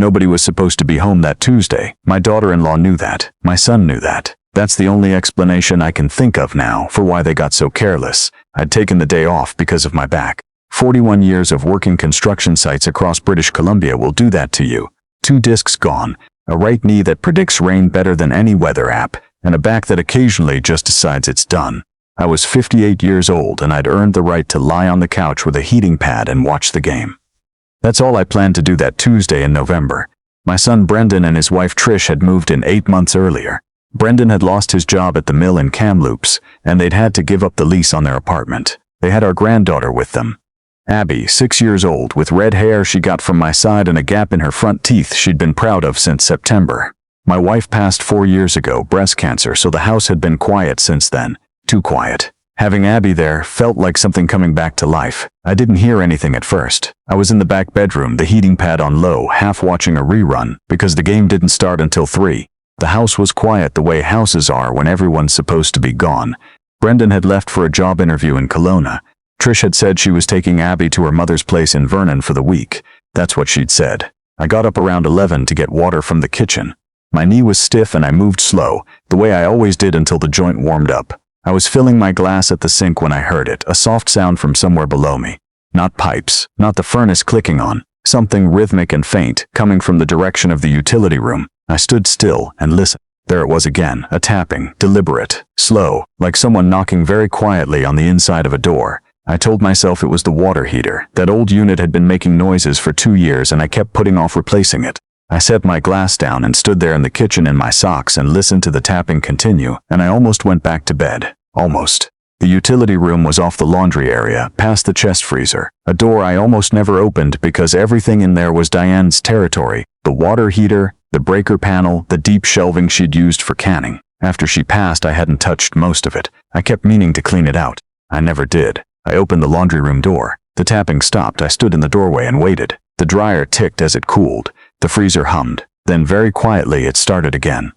Nobody was supposed to be home that Tuesday. My daughter-in-law knew that. My son knew that. That's the only explanation I can think of now for why they got so careless. I'd taken the day off because of my back. 41 years of working construction sites across British Columbia will do that to you. 2 discs gone, a right knee that predicts rain better than any weather app, and a back that occasionally just decides it's done. I was 58 years old and I'd earned the right to lie on the couch with a heating pad and watch the game. That's all I planned to do that Tuesday in November. My son Brendan and his wife Trish had moved in 8 months earlier. Brendan had lost his job at the mill in Kamloops, and they'd had to give up the lease on their apartment. They had our granddaughter with them. Abby, 6 years old, with red hair she got from my side and a gap in her front teeth she'd been proud of since September. My wife passed 4 years ago, breast cancer, so the house had been quiet since then. Too quiet. Having Abby there felt like something coming back to life. I didn't hear anything at first. I was in the back bedroom, the heating pad on low, half watching a rerun, because the game didn't start until 3. The house was quiet the way houses are when everyone's supposed to be gone. Brendan had left for a job interview in Kelowna. Trish had said she was taking Abby to her mother's place in Vernon for the week. That's what she'd said. I got up around 11 to get water from the kitchen. My knee was stiff and I moved slow, the way I always did until the joint warmed up. I was filling my glass at the sink when I heard it, a soft sound from somewhere below me. Not pipes, not the furnace clicking on, something rhythmic and faint, coming from the direction of the utility room. I stood still and listened. There it was again, a tapping, deliberate, slow, like someone knocking very quietly on the inside of a door. I told myself it was the water heater. That old unit had been making noises for 2 years and I kept putting off replacing it. I set my glass down and stood there in the kitchen in my socks and listened to the tapping continue, and I almost went back to bed. Almost. The utility room was off the laundry area, past the chest freezer, a door I almost never opened because everything in there was Diane's territory. The water heater, the breaker panel, the deep shelving she'd used for canning. After she passed, I hadn't touched most of it. I kept meaning to clean it out. I never did. I opened the laundry room door. The tapping stopped. I stood in the doorway and waited. The dryer ticked as it cooled. The freezer hummed. Then very quietly it started again.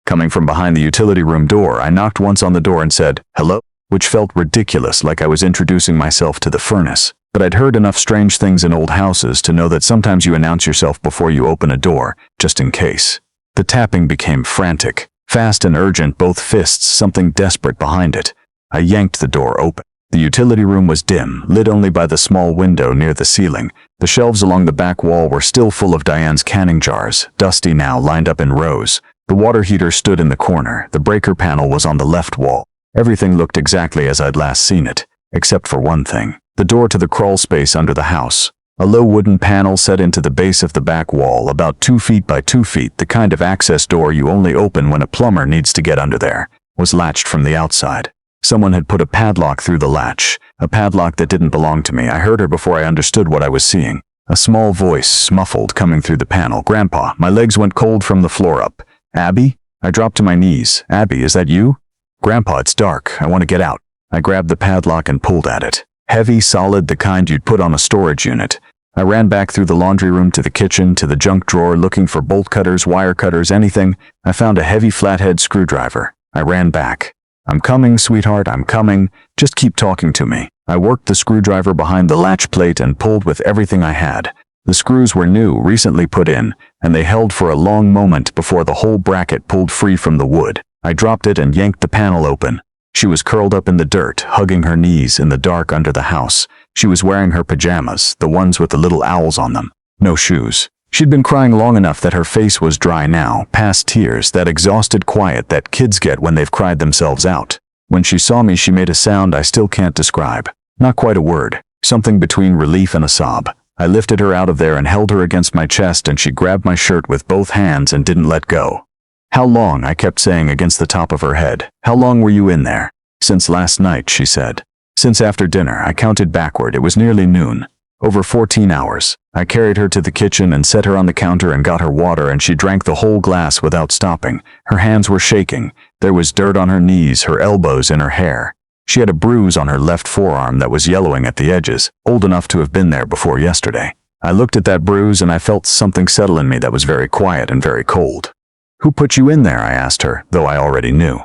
Coming from behind the utility room door, I knocked once on the door and said, "Hello?" which felt ridiculous, like I was introducing myself to the furnace. But I'd heard enough strange things in old houses to know that sometimes you announce yourself before you open a door, just in case. The tapping became frantic, fast and urgent, both fists, something desperate behind it. I yanked the door open. The utility room was dim, lit only by the small window near the ceiling. The shelves along the back wall were still full of Diane's canning jars, dusty now, lined up in rows. The water heater stood in the corner. The breaker panel was on the left wall. Everything looked exactly as I'd last seen it, except for one thing. The door to the crawl space under the house. A low wooden panel set into the base of the back wall, about 2 feet by 2 feet, the kind of access door you only open when a plumber needs to get under there, was latched from the outside. Someone had put a padlock through the latch, a padlock that didn't belong to me. I heard her before I understood what I was seeing. A small voice, muffled, coming through the panel. "Grandpa." My legs went cold from the floor up. "Abby?" I dropped to my knees. "Abby, is that you?" "Grandpa, it's dark. I want to get out." I grabbed the padlock and pulled at it. Heavy, solid, the kind you'd put on a storage unit. I ran back through the laundry room to the kitchen, to the junk drawer, looking for bolt cutters, wire cutters, anything. I found a heavy flathead screwdriver. I ran back. "I'm coming, sweetheart, I'm coming. Just keep talking to me." I worked the screwdriver behind the latch plate and pulled with everything I had. The screws were new, recently put in, and they held for a long moment before the whole bracket pulled free from the wood. I dropped it and yanked the panel open. She was curled up in the dirt, hugging her knees in the dark under the house. She was wearing her pajamas, the ones with the little owls on them. No shoes. She'd been crying long enough that her face was dry now, past tears, that exhausted quiet that kids get when they've cried themselves out. When she saw me, she made a sound I still can't describe. Not quite a word. Something between relief and a sob. I lifted her out of there and held her against my chest, and she grabbed my shirt with both hands and didn't let go. "How long?" I kept saying against the top of her head. "How long were you in there?" "Since last night," she said. "Since after dinner." I counted backward. It was nearly noon. Over 14 hours. I carried her to the kitchen and set her on the counter and got her water, and she drank the whole glass without stopping. Her hands were shaking. There was dirt on her knees, her elbows, in her hair. She had a bruise on her left forearm that was yellowing at the edges, old enough to have been there before yesterday. I looked at that bruise and I felt something settle in me that was very quiet and very cold. "Who put you in there?" I asked her, though I already knew.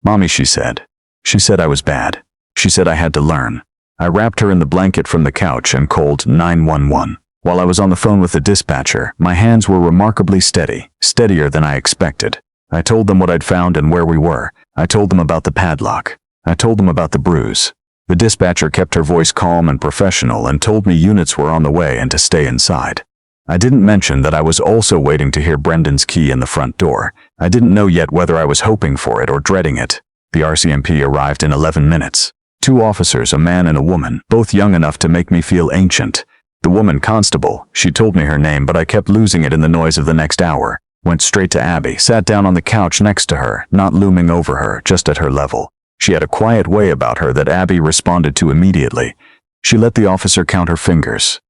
"Mommy," she said. She said I was bad. She said I had to learn. I wrapped her in the blanket from the couch and called 911. While I was on the phone with the dispatcher, my hands were remarkably steady, steadier than I expected. I told them what I'd found and where we were. I told them about the padlock. I told them about the bruise. The dispatcher kept her voice calm and professional and told me units were on the way and to stay inside. I didn't mention that I was also waiting to hear Brendan's key in the front door. I didn't know yet whether I was hoping for it or dreading it. The RCMP arrived in 11 minutes. 2 officers, a man and a woman, both young enough to make me feel ancient. The woman, Constable, she told me her name, but I kept losing it in the noise of the next hour. Went straight to Abby, sat down on the couch next to her, not looming over her, just at her level. She had a quiet way about her that Abby responded to immediately. She let the officer count her fingers.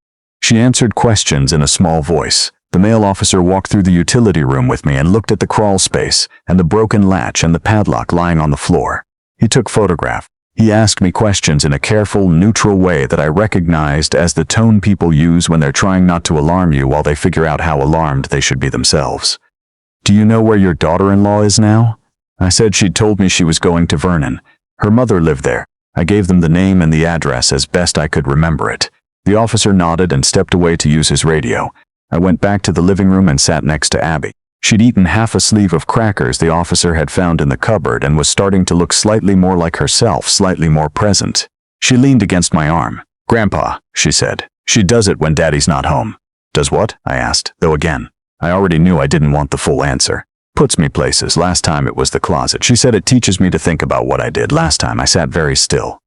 She answered questions in a small voice. The male officer walked through the utility room with me and looked at the crawl space, and the broken latch and the padlock lying on the floor. He took photographs. He asked me questions in a careful, neutral way that I recognized as the tone people use when they're trying not to alarm you while they figure out how alarmed they should be themselves. "Do you know where your daughter-in-law is now?" I said she'd told me she was going to Vernon. Her mother lived there. I gave them the name and the address as best I could remember it. The officer nodded and stepped away to use his radio. I went back to the living room and sat next to Abby. She'd eaten half a sleeve of crackers the officer had found in the cupboard and was starting to look slightly more like herself, slightly more present. She leaned against my arm. "Grandpa," she said. "She does it when Daddy's not home." "Does what?" I asked, though again, I already knew I didn't want the full answer. "Puts me places. Last time it was the closet. She said it teaches me to think about what I did. Last time I sat very still."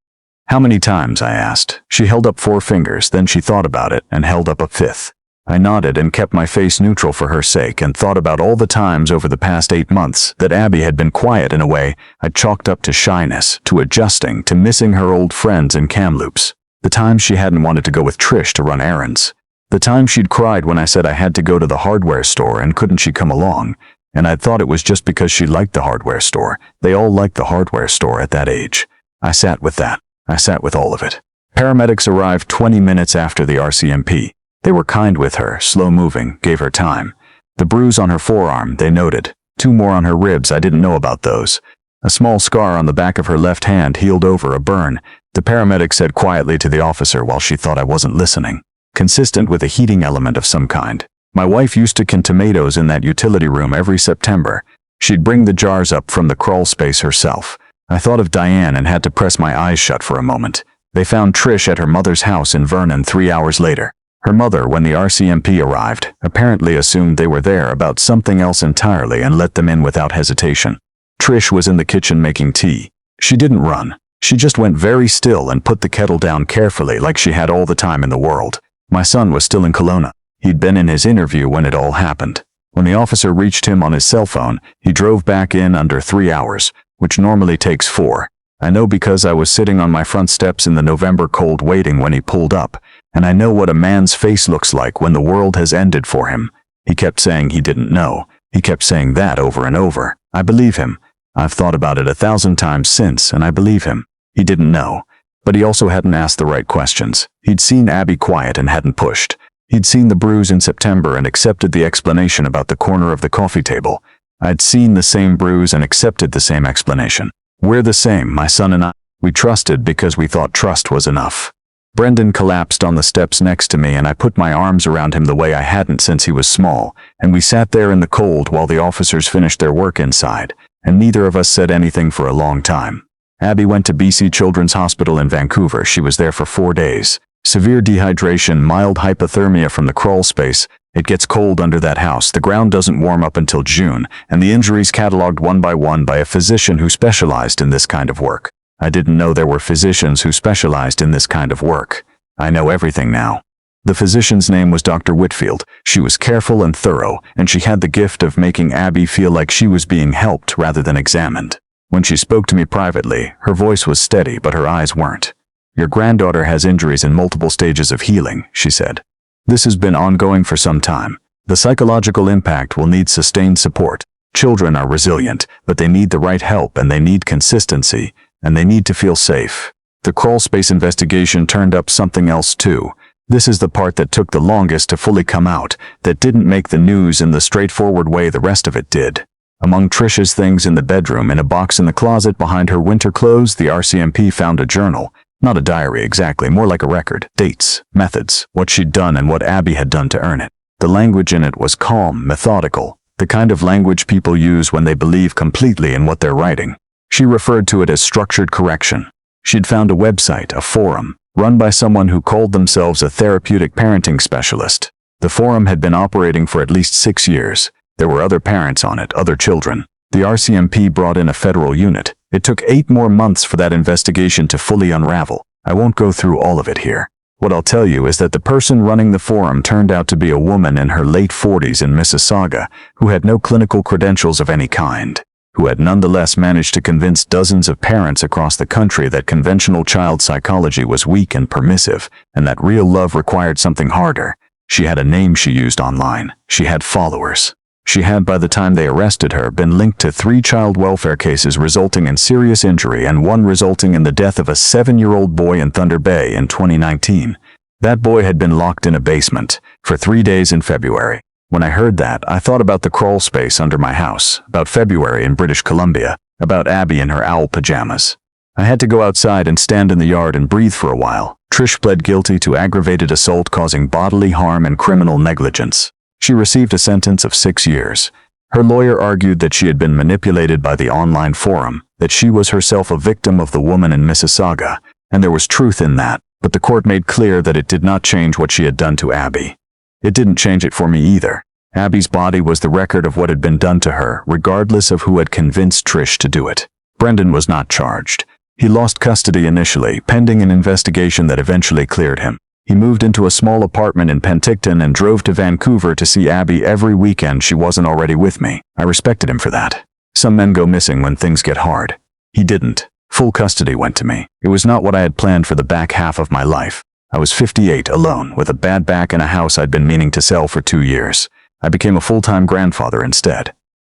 "How many times?" I asked. She held up 4 fingers, then she thought about it and held up a 5th. I nodded and kept my face neutral for her sake and thought about all the times over the past 8 months that Abby had been quiet in a way I chalked up to shyness, to adjusting, to missing her old friends in Kamloops. The times she hadn't wanted to go with Trish to run errands. The times she'd cried when I said I had to go to the hardware store and couldn't she come along. And I'd thought it was just because she liked the hardware store. They all liked the hardware store at that age. I sat with that. I sat with all of it. Paramedics arrived 20 minutes after the RCMP. They were kind with her, slow-moving, gave her time. The bruise on her forearm, they noted. 2 more on her ribs, I didn't know about those. A small scar on the back of her left hand healed over a burn. The paramedic said quietly to the officer while she thought I wasn't listening. Consistent with a heating element of some kind. My wife used to can tomatoes in that utility room every September. She'd bring the jars up from the crawl space herself. I thought of Diane and had to press my eyes shut for a moment. They found Trish at her mother's house in Vernon 3 hours later. Her mother, when the RCMP arrived, apparently assumed they were there about something else entirely and let them in without hesitation. Trish was in the kitchen making tea. She didn't run. She just went very still and put the kettle down carefully like she had all the time in the world. My son was still in Kelowna. He'd been in his interview when it all happened. When the officer reached him on his cell phone, he drove back in under 3 hours, which normally takes 4. I know because I was sitting on my front steps in the November cold waiting when he pulled up. And I know what a man's face looks like when the world has ended for him. He kept saying he didn't know. He kept saying that over and over. I believe him. I've thought about it 1,000 times since, and I believe him. He didn't know. But he also hadn't asked the right questions. He'd seen Abby quiet and hadn't pushed. He'd seen the bruise in September and accepted the explanation about the corner of the coffee table. I'd seen the same bruise and accepted the same explanation. We're the same, my son and I. We trusted because we thought trust was enough. Brendan collapsed on the steps next to me and I put my arms around him the way I hadn't since he was small, and we sat there in the cold while the officers finished their work inside, and neither of us said anything for a long time. Abby went to BC Children's Hospital in Vancouver. She was there for 4 days. Severe dehydration, mild hypothermia from the crawl space. It gets cold under that house. The ground doesn't warm up until June, and the injuries cataloged one by one by a physician who specialized in this kind of work. I didn't know there were physicians who specialized in this kind of work. I know everything now. The physician's name was Dr. Whitfield. She was careful and thorough, and she had the gift of making Abby feel like she was being helped rather than examined. When she spoke to me privately, her voice was steady, but her eyes weren't. "Your granddaughter has injuries in multiple stages of healing," she said. "This has been ongoing for some time. The psychological impact will need sustained support. Children are resilient, but they need the right help and they need consistency. And they need to feel safe." The crawl space investigation turned up something else too. This is the part that took the longest to fully come out, that didn't make the news in the straightforward way the rest of it did. Among Trish's things in the bedroom, in a box in the closet behind her winter clothes, the RCMP found a journal. Not a diary exactly, more like a record. Dates, methods, what she'd done and what Abby had done to earn it. The language in it was calm, methodical, the kind of language people use when they believe completely in what they're writing. She referred to it as structured correction. She'd found a website, a forum, run by someone who called themselves a therapeutic parenting specialist. The forum had been operating for at least 6 years. There were other parents on it, other children. The RCMP brought in a federal unit. It took 8 more months for that investigation to fully unravel. I won't go through all of it here. What I'll tell you is that the person running the forum turned out to be a woman in her late 40s in Mississauga who had no clinical credentials of any kind, who had nonetheless managed to convince dozens of parents across the country that conventional child psychology was weak and permissive, and that real love required something harder. She had a name she used online. She had followers. She had, by the time they arrested her, been linked to 3 child welfare cases resulting in serious injury and 1 resulting in the death of a 7-year-old boy in Thunder Bay in 2019. That boy had been locked in a basement for 3 days in February. When I heard that, I thought about the crawl space under my house, about February in British Columbia, about Abby in her owl pajamas. I had to go outside and stand in the yard and breathe for a while. Trish pled guilty to aggravated assault causing bodily harm and criminal negligence. She received a sentence of 6 years. Her lawyer argued that she had been manipulated by the online forum, that she was herself a victim of the woman in Mississauga, and there was truth in that, but the court made clear that it did not change what she had done to Abby. It didn't change it for me either. Abby's body was the record of what had been done to her, regardless of who had convinced Trish to do it. Brendan was not charged. He lost custody initially, pending an investigation that eventually cleared him. He moved into a small apartment in Penticton and drove to Vancouver to see Abby every weekend she wasn't already with me. I respected him for that. Some men go missing when things get hard. He didn't. Full custody went to me. It was not what I had planned for the back half of my life. I was 58, alone, with a bad back and a house I'd been meaning to sell for 2 years. I became a full-time grandfather instead.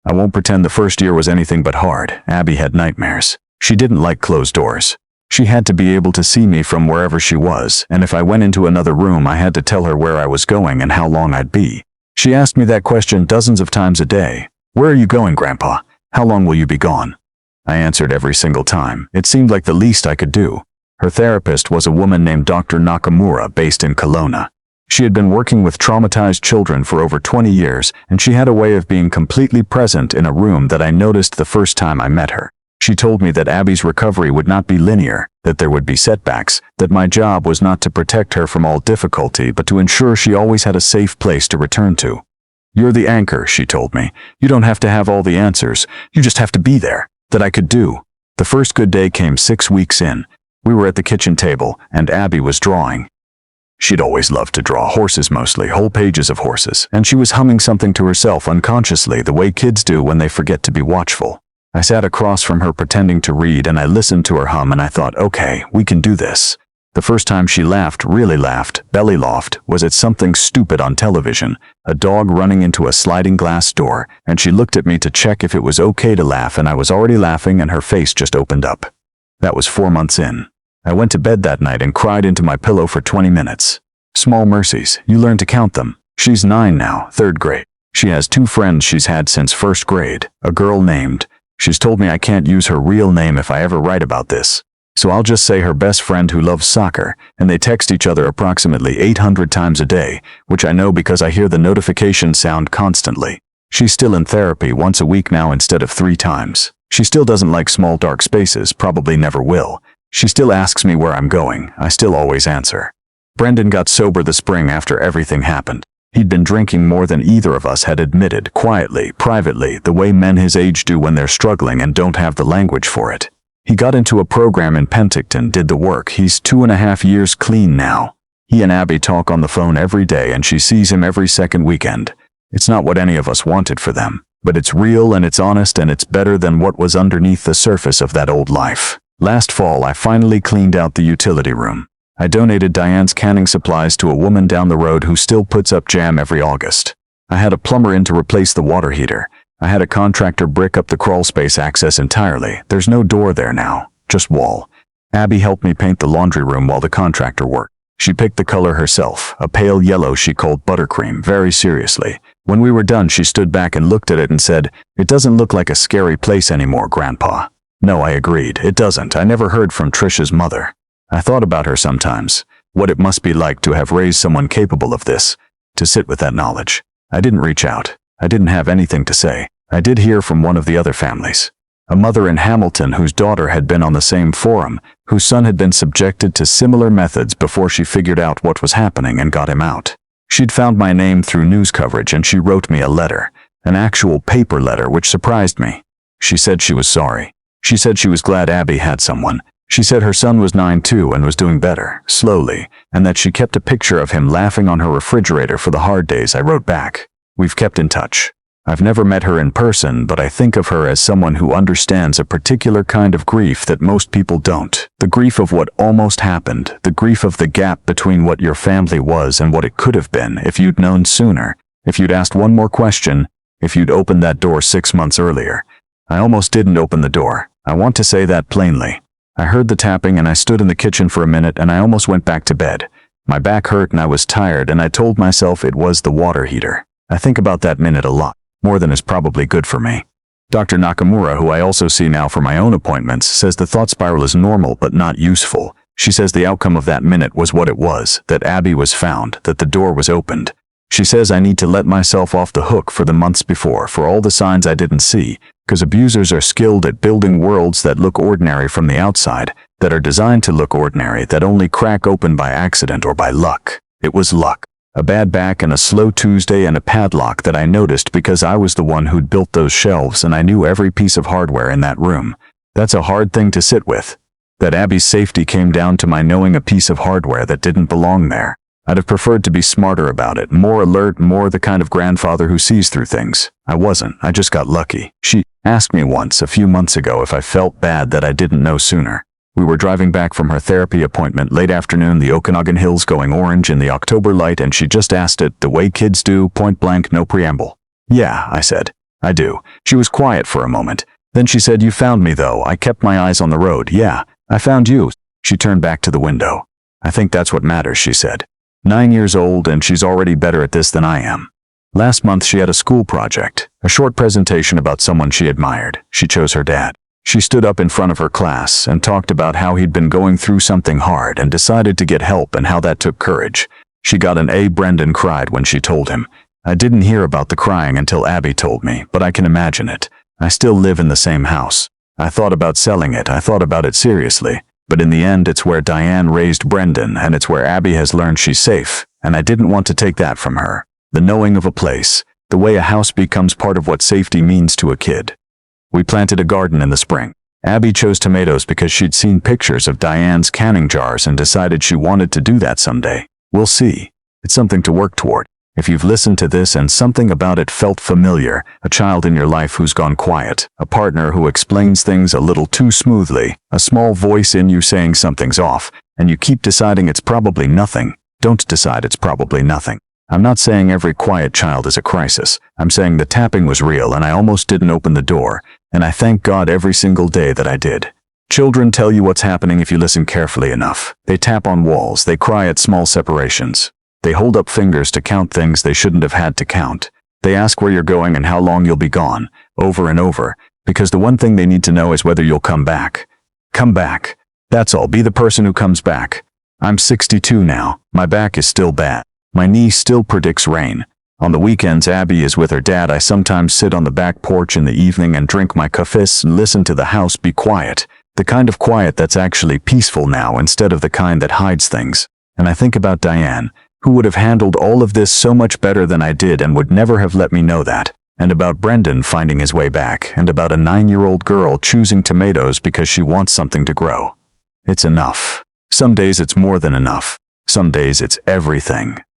I won't pretend the first year was anything but hard. Abby had nightmares. She didn't like closed doors. She had to be able to see me from wherever she was, and if I went into another room, I had to tell her where I was going and how long I'd be. She asked me that question dozens of times a day. "Where are you going, Grandpa? How long will you be gone?" I answered every single time. It seemed like the least I could do. Her therapist was a woman named Dr. Nakamura, based in Kelowna. She had been working with traumatized children for over 20 years, and she had a way of being completely present in a room that I noticed the first time I met her. She told me that Abby's recovery would not be linear, that there would be setbacks, that my job was not to protect her from all difficulty, but to ensure she always had a safe place to return to. "You're the anchor," she told me. "You don't have to have all the answers. You just have to be there." That I could do. The first good day came 6 weeks in. We were at the kitchen table, and Abby was drawing. She'd always loved to draw horses mostly, whole pages of horses, and she was humming something to herself unconsciously, the way kids do when they forget to be watchful. I sat across from her pretending to read, and I listened to her hum, and I thought, okay, we can do this. The first time she laughed, really laughed, belly laughed, was at something stupid on television, a dog running into a sliding glass door, and she looked at me to check if it was okay to laugh, and I was already laughing and her face just opened up. That was 4 months in. I went to bed that night and cried into my pillow for 20 minutes. Small mercies, you learn to count them. She's 9 now, 3rd grade. She has 2 friends she's had since 1st grade, a girl named. She's told me I can't use her real name if I ever write about this. So I'll just say her best friend who loves soccer, and they text each other approximately 800 times a day, which I know because I hear the notification sound constantly. She's still in therapy once a week now instead of 3 times. She still doesn't like small dark spaces, probably never will. She still asks me where I'm going. I still always answer. Brendan got sober the spring after everything happened. He'd been drinking more than either of us had admitted, quietly, privately, the way men his age do when they're struggling and don't have the language for it. He got into a program in Penticton, did the work. He's 2.5 years clean now. He and Abby talk on the phone every day, and she sees him every second weekend. It's not what any of us wanted for them, but it's real and it's honest and it's better than what was underneath the surface of that old life. Last fall, I finally cleaned out the utility room. I donated Diane's canning supplies to a woman down the road who still puts up jam every August. I had a plumber in to replace the water heater. I had a contractor brick up the crawl space access entirely. There's no door there now, just wall. Abby helped me paint the laundry room while the contractor worked. She picked the color herself, a pale yellow she called buttercream, very seriously. When we were done, she stood back and looked at it and said, "It doesn't look like a scary place anymore, Grandpa." No, I agreed, it doesn't. I never heard from Trisha's mother. I thought about her sometimes, what it must be like to have raised someone capable of this, to sit with that knowledge. I didn't reach out. I didn't have anything to say. I did hear from one of the other families. A mother in Hamilton whose daughter had been on the same forum, whose son had been subjected to similar methods before she figured out what was happening and got him out. She'd found my name through news coverage and she wrote me a letter, an actual paper letter, which surprised me. She said she was sorry. She said she was glad Abby had someone. She said her son was 9 too and was doing better, slowly, and that she kept a picture of him laughing on her refrigerator for the hard days. I wrote back, "We've kept in touch. I've never met her in person, but I think of her as someone who understands a particular kind of grief that most people don't. The grief of what almost happened, the grief of the gap between what your family was and what it could have been if you'd known sooner, if you'd asked one more question, if you'd opened that door 6 months earlier." I almost didn't open the door. I want to say that plainly. I heard the tapping and I stood in the kitchen for a minute and I almost went back to bed. My back hurt and I was tired and I told myself it was the water heater. I think about that minute a lot, more than is probably good for me. Dr. Nakamura, who I also see now for my own appointments, says the thought spiral is normal but not useful. She says the outcome of that minute was what it was, that Abby was found, that the door was opened. She says I need to let myself off the hook for the months before, for all the signs I didn't see, because abusers are skilled at building worlds that look ordinary from the outside, that are designed to look ordinary, that only crack open by accident or by luck. It was luck. A bad back and a slow Tuesday and a padlock that I noticed because I was the one who'd built those shelves and I knew every piece of hardware in that room. That's a hard thing to sit with. That Abby's safety came down to my knowing a piece of hardware that didn't belong there. I'd have preferred to be smarter about it, more alert, more the kind of grandfather who sees through things. I wasn't. I just got lucky. She asked me once, a few months ago, if I felt bad that I didn't know sooner. We were driving back from her therapy appointment late afternoon, the Okanagan Hills going orange in the October light, and she just asked it the way kids do, point blank, no preamble. "Yeah," I said. "I do." She was quiet for a moment. Then she said, "You found me though." I kept my eyes on the road. "Yeah, I found you." She turned back to the window. "I think that's what matters," she said. 9 years old and she's already better at this than I am. Last month she had a school project, a short presentation about someone she admired. She chose her dad. She stood up in front of her class and talked about how he'd been going through something hard and decided to get help and how that took courage. She got an A. Brendan cried when she told him. I didn't hear about the crying until Abby told me, but I can imagine it. I still live in the same house. I thought about selling it. I thought about it seriously. But in the end, it's where Diane raised Brendan, and it's where Abby has learned she's safe, and I didn't want to take that from her. The knowing of a place, the way a house becomes part of what safety means to a kid. We planted a garden in the spring. Abby chose tomatoes because she'd seen pictures of Diane's canning jars and decided she wanted to do that someday. We'll see. It's something to work toward. If you've listened to this and something about it felt familiar, a child in your life who's gone quiet, a partner who explains things a little too smoothly, a small voice in you saying something's off, and you keep deciding it's probably nothing, don't decide it's probably nothing. I'm not saying every quiet child is a crisis. I'm saying the tapping was real and I almost didn't open the door, and I thank God every single day that I did. Children tell you what's happening if you listen carefully enough. They tap on walls, they cry at small separations. They hold up fingers to count things they shouldn't have had to count. They ask where you're going and how long you'll be gone, over and over, because the one thing they need to know is whether you'll come back. Come back. That's all. Be the person who comes back. I'm 62 now. My back is still bad. My knee still predicts rain. On the weekends, Abby is with her dad. I sometimes sit on the back porch in the evening and drink my cafés and listen to the house be quiet. The kind of quiet that's actually peaceful now instead of the kind that hides things. And I think about Diane, who would have handled all of this so much better than I did and would never have let me know that, and about Brendan finding his way back, and about a 9-year-old girl choosing tomatoes because she wants something to grow. It's enough. Some days it's more than enough. Some days it's everything.